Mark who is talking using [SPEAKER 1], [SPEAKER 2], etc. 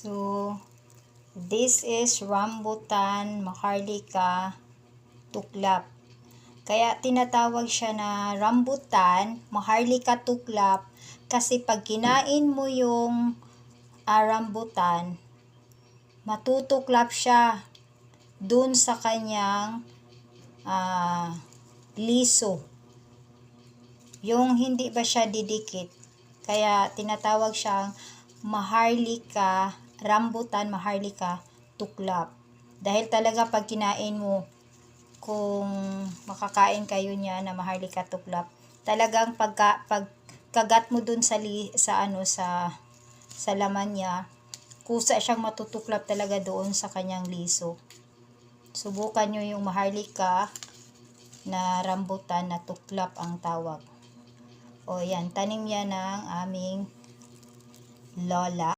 [SPEAKER 1] So, this is rambutan maharlika tuklap. Kaya tinatawag siya na rambutan maharlika tuklap kasi pag kinain mo yung rambutan, matutuklap siya dun sa kanyang liso. Yung hindi ba siya didikit. Kaya tinatawag siyang maharlika, rambutan maharlika tuklap. Dahil talaga pag kinain mo, kung makakain kayo niya na maharlika tuklap, talagang pagkagat mo dun sa laman niya, kusa siyang matutuklap talaga doon sa kanyang liso. Subukan nyo yung maharlika na rambutan na tuklap ang tawag. O yan, tanim yan ng aming lola.